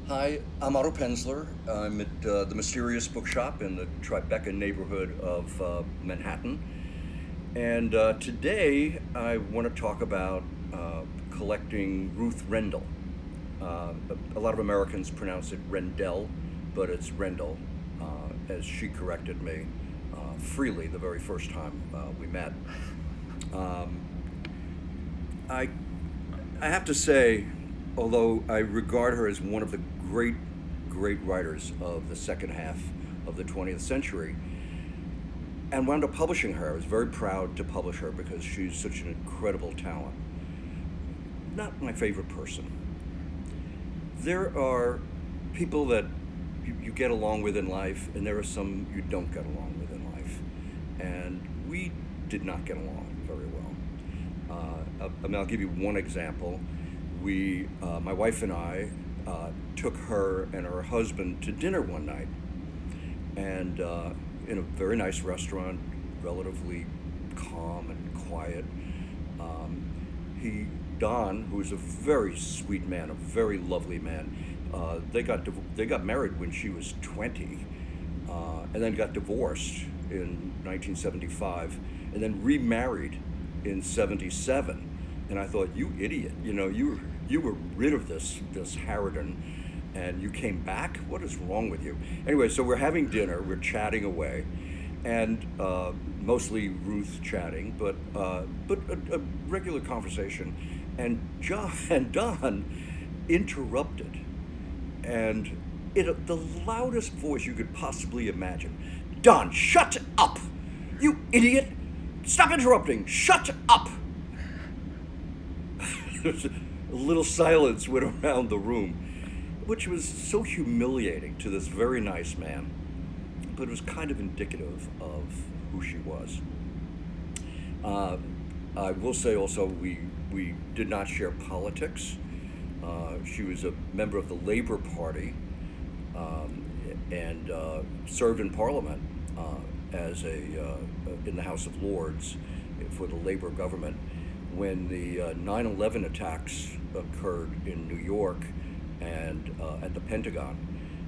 Hi, I'm Otto Penzler. I'm at the Mysterious Bookshop in the Tribeca neighborhood of Manhattan. And today I want to talk about collecting Ruth Rendell. A lot of Americans pronounce it Rendell, but it's Rendell, as she corrected me freely the very first time we met. Um, I I have to say, although I regard her as one of the great writers of the second half of the 20th century, and wound up publishing her. I was very proud to publish her because she's such an incredible talent. Not my favorite person. There are people that you get along with in life, and there are some you don't get along with in life. And we did not get along very well. I'll give you one example. My wife and I, took her and her husband to dinner one night, and in a very nice restaurant, relatively calm and quiet. Um, he Don, who is a very sweet man, a very lovely man, they got married when she was 20, and then got divorced in 1975, and then remarried in 77. And I thought, you idiot, you were rid of this harridan, and you came back. What is wrong with you? Anyway, so we're having dinner, we're chatting away, and mostly Ruth chatting, but a regular conversation, and John and Don interrupted, and in the loudest voice you could possibly imagine. Don, shut up! You idiot! Stop interrupting! Shut up! A little silence went around the room, which was so humiliating to this very nice man, but it was kind of indicative of who she was. Uh, I will say also, we did not share politics. She was a member of the Labor Party, um, and served in Parliament as in the House of Lords for the Labor government. When the 9/11 attacks occurred in New York and at the Pentagon,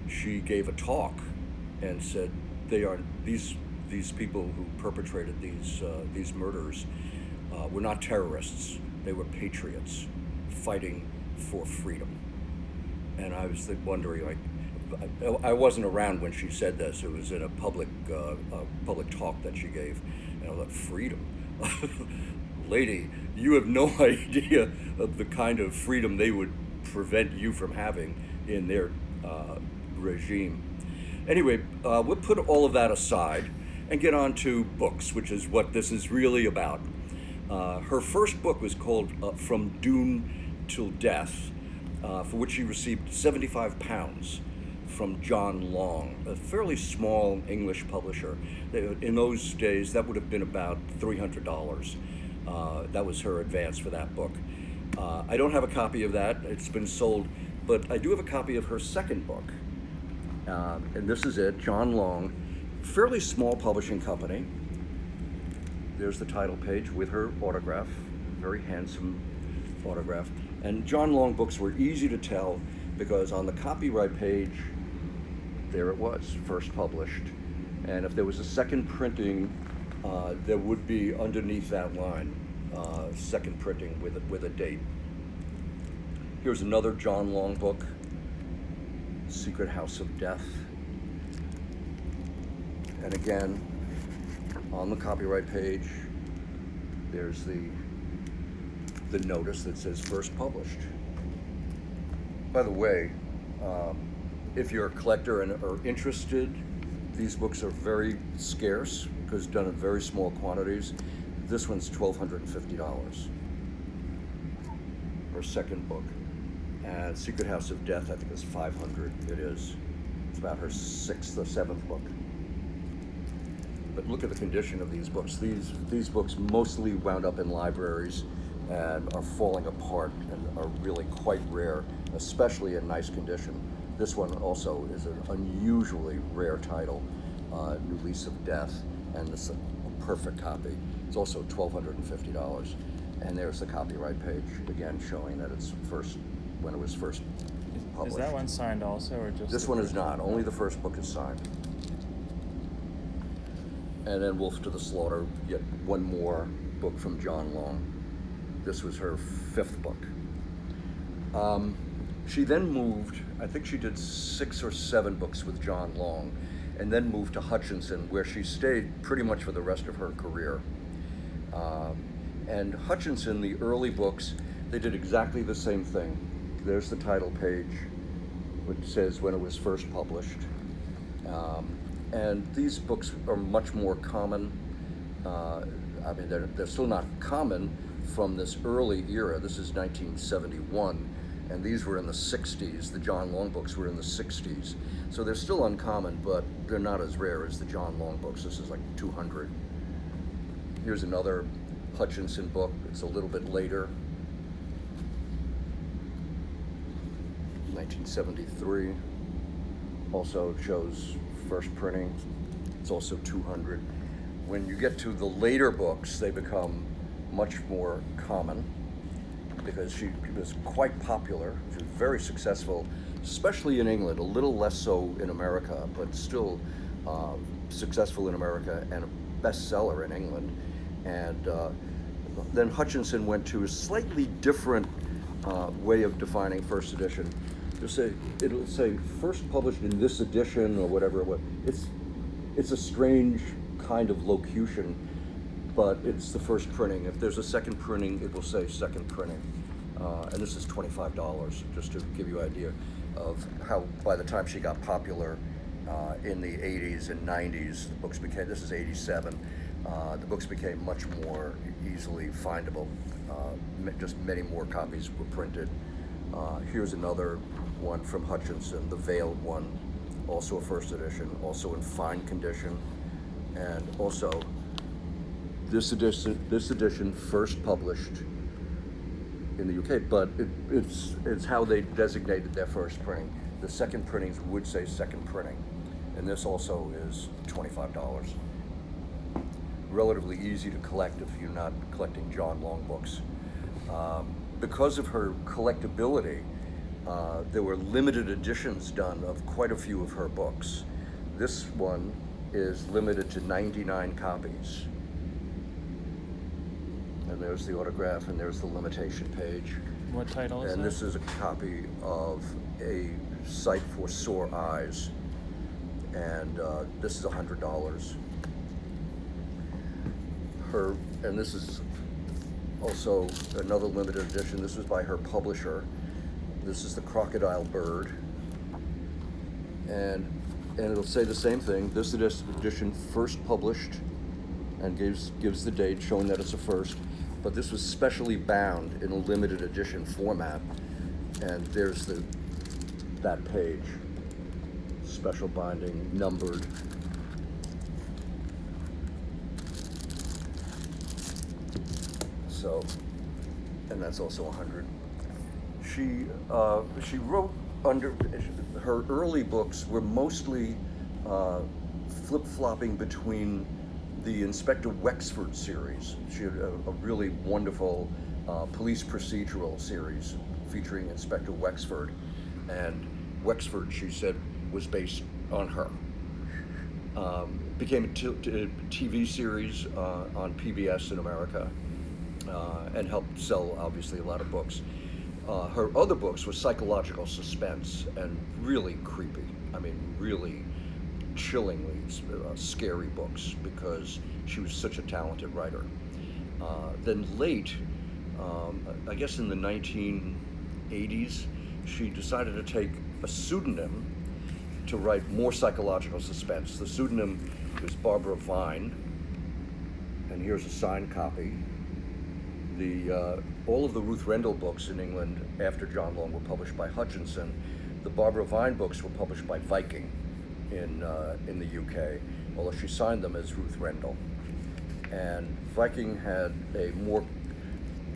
she gave a talk and said they are these people who perpetrated these murders were not terrorists. They were patriots fighting for freedom. And I was wondering, like, I wasn't around when she said this. It was in a public talk that she gave, and I thought, freedom. Lady, you have no idea of the kind of freedom they would prevent you from having in their regime. Anyway, we'll put all of that aside and get on to books, which is what this is really about. Her first book was called From Dune Till Death, for which she received £75 from John Long, a fairly small English publisher. In those days, that would have been about $300. That was her advance for that book. I don't have a copy of that. It's been sold, but I do have a copy of her second book. And this is it, John Long, fairly small publishing company. There's the title page with her autograph, very handsome autograph. And John Long books were easy to tell because on the copyright page, there it was, first published. And if there was a second printing, there would be underneath that line, second printing with a date. Here's another John Long book, Secret House of Death. And again, on the copyright page, there's the notice that says first published. By the way, if you're a collector and are interested, these books are very scarce because done in very small quantities. This one's $1,250. Her second book. And Secret House of Death, I think, is $500. It is. It's about her sixth or seventh book. But look at the condition of these books. These books mostly wound up in libraries and are falling apart and are really quite rare, especially in nice condition. This one also is an unusually rare title, New Lease of Death, and this is a perfect copy. It's also $1,250. And there's the copyright page, again showing that it's when it was first published. Is that one signed also, or just This the one is first not. Only the first book is signed. And then Wolf to the Slaughter, yet one more book from John Long. This was her 5th book. She then moved, I think she did 6 or 7 books with John Long, and then moved to Hutchinson, where she stayed pretty much for the rest of her career. And Hutchinson, the early books, they did exactly the same thing. There's the title page, which says when it was first published. And these books are much more common. I mean, they're still not common from this early era. This is 1971, and these were in the 60s. The John Long books were in the 60s. So they're still uncommon, but they're not as rare as the John Long books. This is like 200. Here's another Hutchinson book. It's a little bit later. 1973. Also shows first printing. It's also 200. When you get to the later books, they become much more common because she was quite popular. She was very successful, especially in England, a little less so in America, but still successful in America and a bestseller in England. And then Hutchinson went to a slightly different way of defining first edition. It'll say first published in this edition or whatever it was. It's a strange kind of locution, but it's the first printing. If there's a second printing, it will say second printing. And this is $25, just to give you an idea of how, by the time she got popular in the 80s and 90s, the books became, this is 87, the books became much more easily findable. Just many more copies were printed. Here's another one from Hutchinson, the veiled one, also a first edition, also in fine condition, and also this edition first published in the UK, but it's how they designated their first printing. The second printings would say second printing, and this also is $25. Relatively easy to collect if you're not collecting John Long books. Because of her collectability, there were limited editions done of quite a few of her books. This one is limited to 99 copies. And there's the autograph, and there's the limitation page. What title is And that? this is a copy of A Sight for Sore Eyes. And this is $100. And this is also another limited edition. This was by her publisher. This is the Crocodile Bird. And it'll say the same thing. This edition first published, and gives the date, showing that it's a first. But this was specially bound in a limited edition format. And there's that page. Special binding, numbered. So, and that's also 100. She wrote under, her early books were mostly flip-flopping between the Inspector Wexford series. She had a really wonderful police procedural series featuring Inspector Wexford, and Wexford, she said, was based on her. Became a TV series on PBS in America, and helped sell, obviously, a lot of books. Her other books were psychological suspense and really creepy. I mean, really chillingly scary books, because she was such a talented writer. Then late, I guess in the 1980s, she decided to take a pseudonym to write more psychological suspense. The pseudonym was Barbara Vine, and here's a signed copy. All of the Ruth Rendell books in England after John Long were published by Hutchinson. The Barbara Vine books were published by Viking in the UK, although she signed them as Ruth Rendell. And Viking had a more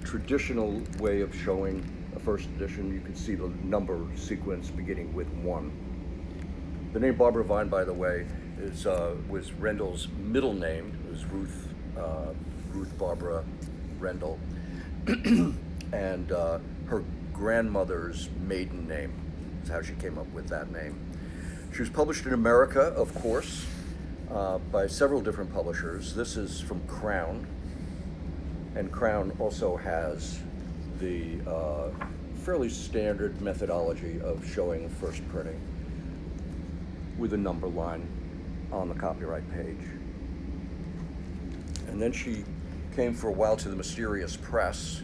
traditional way of showing a first edition. You can see the number sequence beginning with 1. The name Barbara Vine, by the way, was Rendell's middle name. It was Ruth Barbara Rendell, and her grandmother's maiden name. That's how she came up with that name. She was published in America, of course, by several different publishers. This is from Crown, and Crown also has the fairly standard methodology of showing first printing with a number line on the copyright page. And then she came for a while to the Mysterious Press.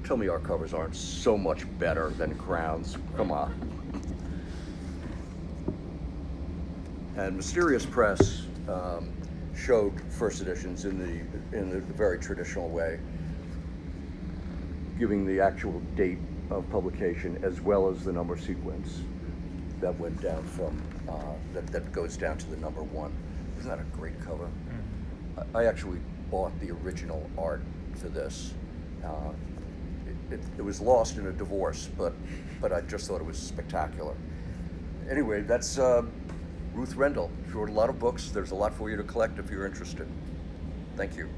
Tell me our covers aren't so much better than Crown's. Come on. And Mysterious Press showed first editions in the very traditional way, giving the actual date of publication as well as the number sequence that went down from that goes down to the number 1. Isn't that a great cover? Mm-hmm. I actually bought the original art for this. It was lost in a divorce, but I just thought it was spectacular. Anyway, that's Ruth Rendell. She wrote a lot of books. There's a lot for you to collect if you're interested. Thank you.